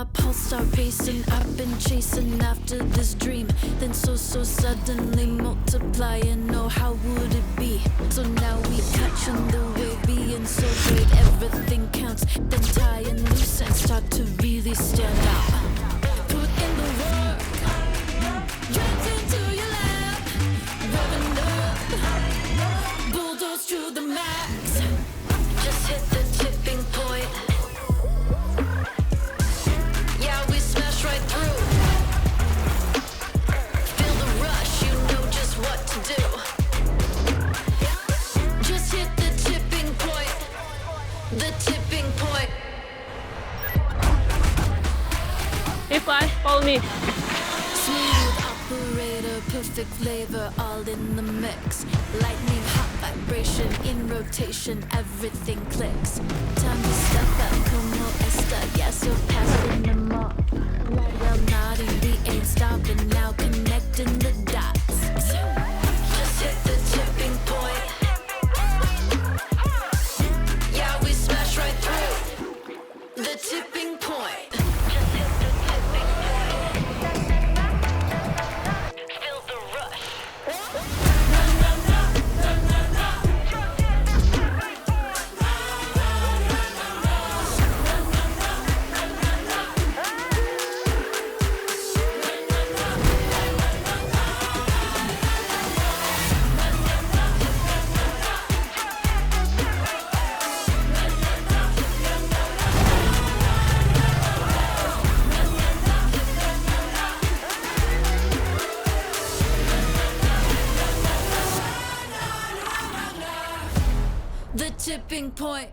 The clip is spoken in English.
my pulse start racing. I've been chasing after this dream, then so suddenly multiplying. Oh, how would it be? So now we catching the wave, being so great, everything counts. Then tie a noose and start to really stand out. Put in the work, drive into your lap, revving up, bulldoze to the max. Just hit the tipping point. Yeah, we smash right through. Feel the rush, you know just what to do. Just hit the tipping point. The tipping point. Hey Fly, follow me. Smooth operator, perfect flavor, all in the mix. Lightning, hot vibration, in rotation, everything clicks. Time to step up, como esta, gas you're passing the mark. Well nodding, we ain't stopping now, connecting the dots. Just hit the tipping point. Yeah, we smash right through. The tipping point. The tipping point.